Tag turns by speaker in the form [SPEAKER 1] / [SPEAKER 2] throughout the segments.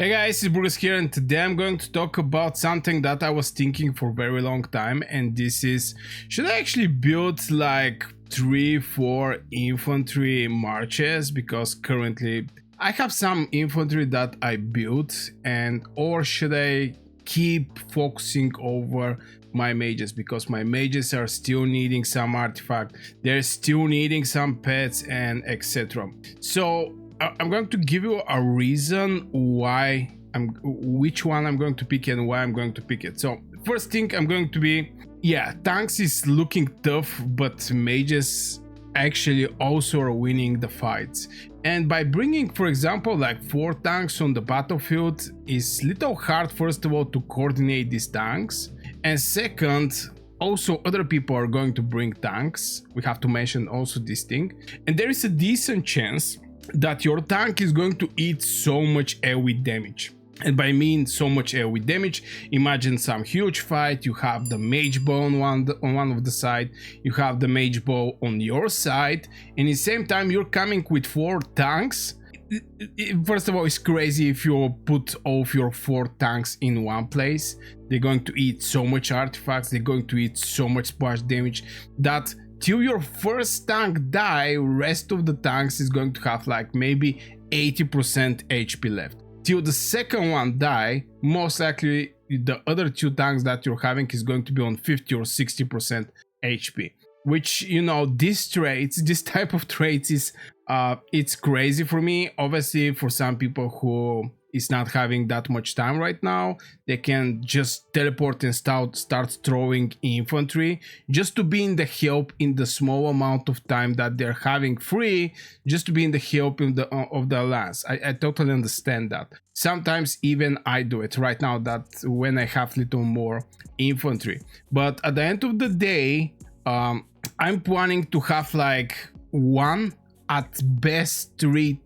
[SPEAKER 1] Hey guys, it's Burgas here, and today I'm going to talk about something that I was thinking for a very long time, and this is, should I actually build like 3-4 infantry marches? Because currently I have some infantry that I built, and or should I keep focusing over my mages, because my mages are still needing some artifact, they're still needing some pets and etc. So I'm going to give you a reason why which one I'm going to pick and why I'm going to pick it. So first thing I'm going to be, yeah, tanks is looking tough, but mages actually also are winning the fights. And by bringing, for example, like 4 tanks on the battlefield is little hard, first of all, to coordinate these tanks, and second, also other people are going to bring tanks. We have to mention also this thing, and there is a decent chance that your tank is going to eat so much AoE damage. And by mean so much AoE damage, imagine some huge fight, you have the mage bow on one of the side, you have the mage bow on your side, and at the same time you're coming with 4 tanks. First of all, it's crazy if you put all of your 4 tanks in one place. They're going to eat so much artifacts, they're going to eat so much splash damage that till your first tank die, rest of the tanks is going to have like maybe 80% HP left. Till the second one die, most likely the other 2 tanks that you're having is going to be on 50 or 60% HP. Which, you know, this type of traits is it's crazy for me. Obviously, for some people who is not having that much time right now, they can just teleport and start throwing infantry just to be in the help in the small amount of time that they're having free, just to be in the help in of the alliance. I totally understand that. Sometimes even I do it right now, that when I have little more infantry. But at the end of the day, I'm planning to have like 1, at best 2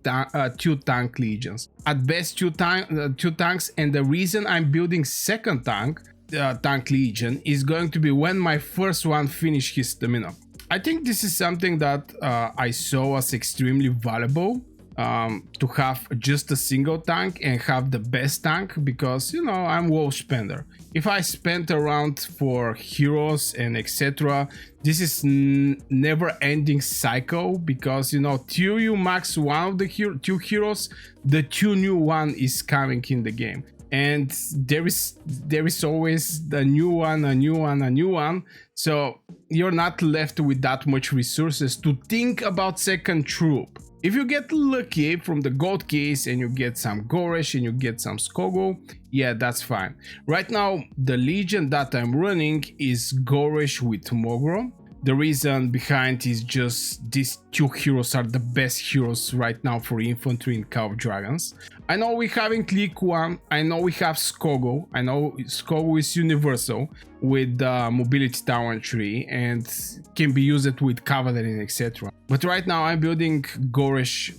[SPEAKER 1] tank legions, at best 2 tanks. And the reason I'm building second tank legion is going to be when my first one finish his stamina. I think this is something that I saw as extremely valuable, to have just a single tank and have the best tank, because, you know, I'm wall spender. If I spend around for heroes and etc., this is never ending cycle, because, you know, till you max one of the 2 heroes, the 2 new one is coming in the game, and there is always the new one, so you're not left with that much resources to think about second troop. If you get lucky from the gold keys and you get some Goresh and you get some Skogul, yeah, that's fine. Right now, the legion that I'm running is Goresh with Mogro. The reason behind is just these 2 heroes are the best heroes right now for infantry in Call of Dragons. I know we're having Lei Kuan, I know we have Skogul, I know Skogul is universal with mobility talent tree and can be used with cavalry and etc. But right now I'm building Goresh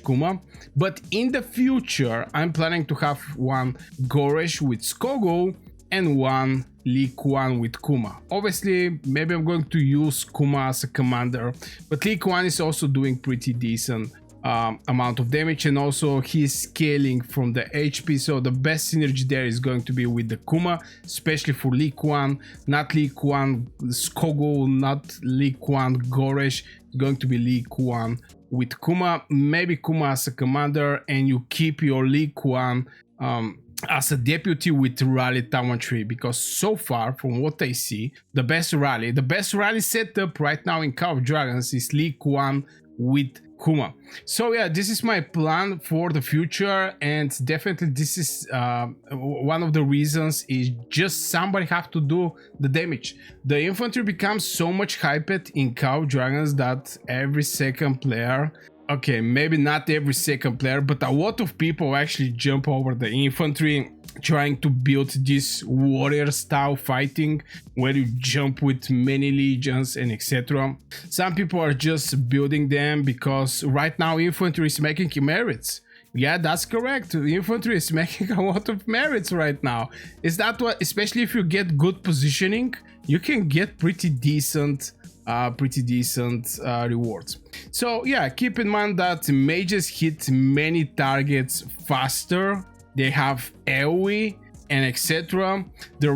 [SPEAKER 1] Kuma, but in the future I'm planning to have 1 Goresh with Skogul and 1 Lei Kuan with Kuma. Obviously, maybe I'm going to use Kuma as a commander, but Lei Kuan is also doing pretty decent amount of damage, and also he's scaling from the HP, so the best synergy there is going to be with the Kuma, especially for Lei Kuan, not Lei Kuan Skogul, not Lei Kuan Goresh. It's going to be Lei Kuan with Kuma, maybe Kuma as a commander, and you keep your Lei Kuan as a deputy with rally talent tree, because so far from what I see, the best rally setup right now in Call of Dragons is Lei Kuan with Kuma. So yeah, this is my plan for the future, and definitely this is one of the reasons is just somebody have to do the damage. The infantry becomes so much hyped in Call of Dragons that every second player, okay, maybe not every second player, but a lot of people actually jump over the infantry, trying to build this warrior style fighting where you jump with many legions and etc. Some people are just building them because right now infantry is making merits. Yeah, that's correct. Infantry is making a lot of merits right now. Is that what, especially if you get good positioning, you can get pretty decent rewards. So yeah, keep in mind that mages hit many targets faster they have AoE and etc. The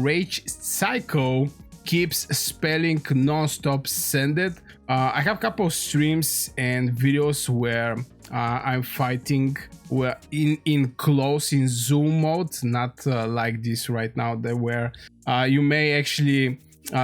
[SPEAKER 1] rage cycle keeps spelling non-stop send it. I have a couple of streams and videos where I'm fighting where in close in zoom mode, not like this right now, where you may actually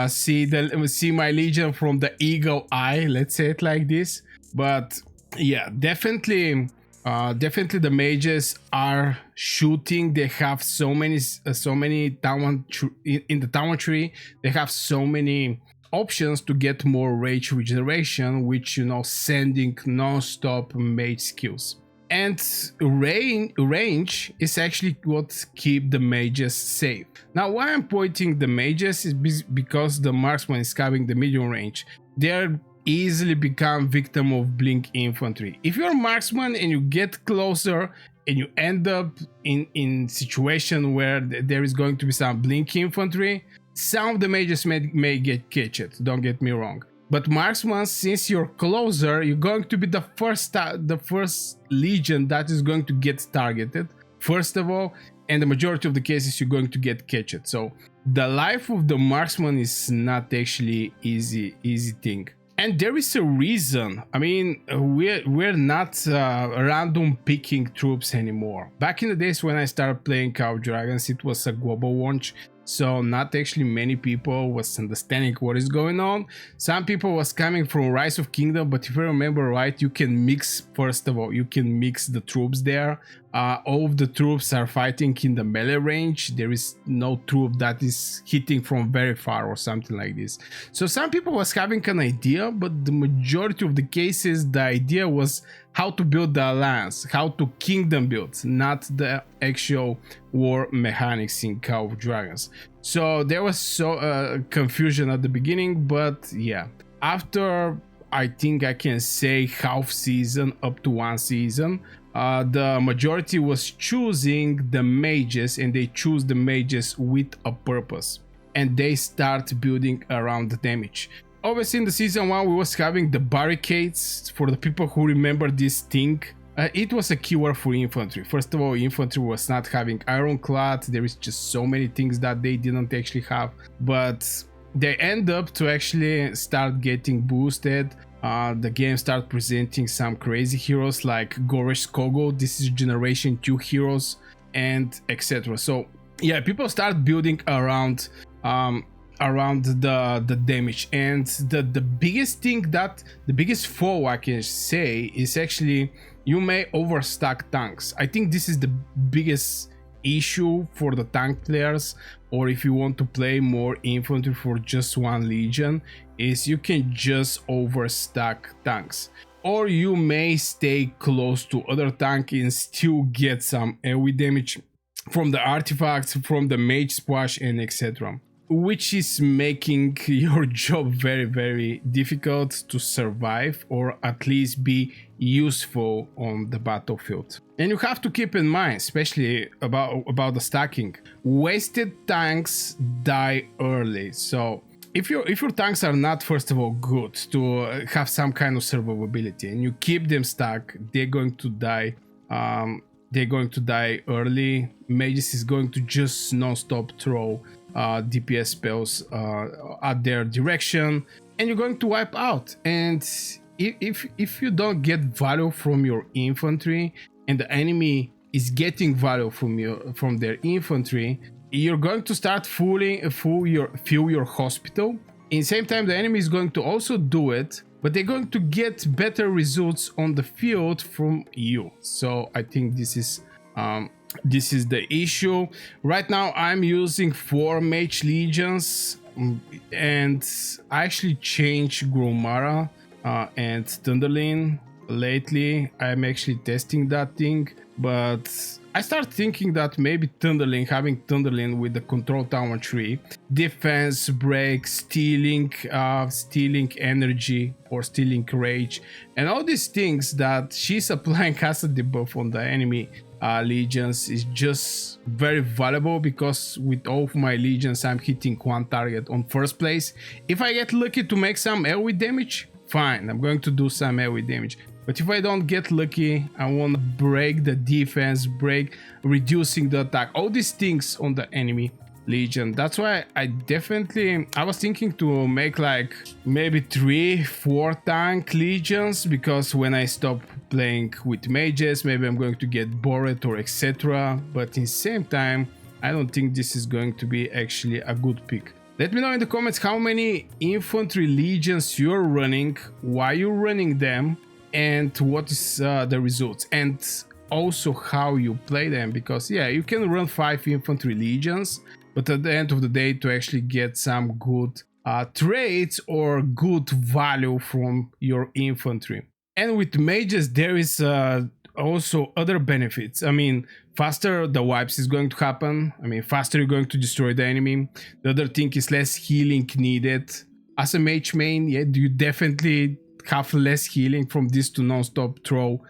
[SPEAKER 1] see my legion from the eagle eye, let's say it like this. But yeah, definitely the mages are shooting. They have so many talent in the talent tree. They have so many options to get more rage regeneration, which, you know, sending non-stop mage skills. And range is actually what keep the mages safe. Now, why I'm pointing the mages is because the marksman is covering the medium range. They're easily become victim of blink infantry. If you're a marksman and you get closer and you end up in situation where there is going to be some blink infantry, some of the mages may get catched, don't get me wrong. But marksman, since you're closer, you're going to be the first legion that is going to get targeted first of all, and the majority of the cases you're going to get catched. So the life of the marksman is not actually easy thing. And there is a reason. I mean, we're not random picking troops anymore. Back in the days when I started playing Call of Dragons, it was a global launch, so not actually many people was understanding what is going on. Some people was coming from Rise of Kingdom, but if I remember right, you can mix, first of all, you can mix the troops there. All of the troops are fighting in the melee range. There is no troop that is hitting from very far or something like this. So some people was having an idea, but the majority of the cases, the idea was how to build the alliance, how to kingdom build, not the actual war mechanics in Call of Dragons. So there was so confusion at the beginning, but yeah, after I think I can say half season up to 1 season, the majority was choosing the mages, and they choose the mages with a purpose, and they start building around the damage. Obviously in the season 1 we was having the barricades. For the people who remember this thing, it was a keyword for infantry. First of all, infantry was not having ironclad. There is just so many things that they didn't actually have, but they end up to actually start getting boosted. The game start presenting some crazy heroes like Goresh, Skogul. This is generation 2 heroes, and etc. So yeah, people start building around the damage. And the biggest thing, that the biggest flaw I can say, is actually you may overstack tanks. I think this is the biggest issue for the tank players, or if you want to play more infantry for just one legion, is you can just overstack tanks, or you may stay close to other tank and still get some AoE damage from the artifacts, from the mage splash, and etc., which is making your job very, very difficult to survive, or at least be useful on the battlefield. And you have to keep in mind, especially about the stacking, wasted tanks die early. So if your tanks are not, first of all, good to have some kind of survivability, and you keep them stuck, they're going to die. They're going to die early. Mages is going to just non-stop throw DPS spells at their direction, and you're going to wipe out. And if you don't get value from your infantry, and the enemy is getting value from their infantry, you're going to start fill your hospital. In the same time, the enemy is going to also do it, but they're going to get better results on the field from you. So I think this is the issue. Right now I'm using 4 mage legions, and I actually changed Gromara and Thunderlin lately. I'm actually testing that thing, but I start thinking that maybe having Thunderlin with the control tower tree, defense, break, stealing energy or stealing rage, and all these things that she's applying as a debuff on the enemy legions is just very valuable, because with all of my legions I'm hitting one target on first place. If I get lucky to make some AoE damage, fine, I'm going to do some AoE damage. But if I don't get lucky, I want to break the defense, reducing the attack, all these things on the enemy legion. That's why I was thinking to make like maybe 3-4 tank legions, because when I stop playing with mages, maybe I'm going to get bored or etc. But in the same time, I don't think this is going to be actually a good pick. Let me know in the comments how many infantry legions you're running, why you're running them, and what is the results, and also how you play them. Because yeah, you can run 5 infantry legions, but at the end of the day, to actually get some good traits or good value from your infantry. And with mages, there is also other benefits. I mean, faster the wipes is going to happen. I mean, faster you're going to destroy the enemy. The other thing is less healing needed. As a mage main, yeah, you definitely have less healing from this to non-stop throw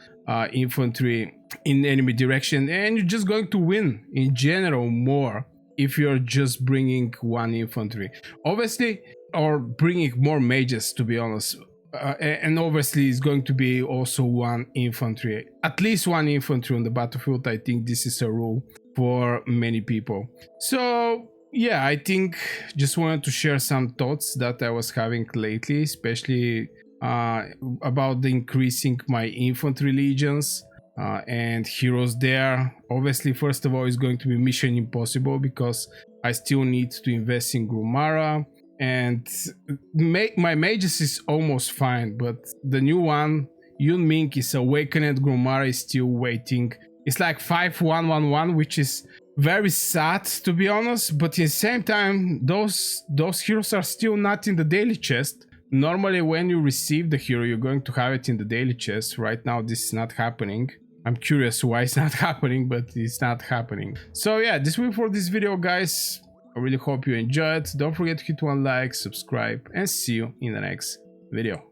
[SPEAKER 1] infantry in enemy direction, and you're just going to win in general more if you're just bringing 1 infantry, obviously, or bringing more mages, to be honest. And obviously it's going to be also 1 infantry, at least 1 infantry on the battlefield. I think this is a rule for many people. So yeah, I think just wanted to share some thoughts that I was having lately, especially about the increasing my infantry legions and heroes there. Obviously, first of all, it's going to be mission impossible, because I still need to invest in Grumara, and my mages is almost fine, but the new one, Yunming, is awakened. Grumara is still waiting. It's like 5-1-1-1, which is very sad, to be honest, but at the same time, those heroes are still not in the daily chest. Normally when you receive the hero, you're going to have it in the daily chest. Right now this is not happening. I'm curious why it's not happening, but it's not happening. So yeah, this will be for this video, guys. I really hope you enjoyed. Don't forget to hit 1 like, subscribe, and see you in the next video.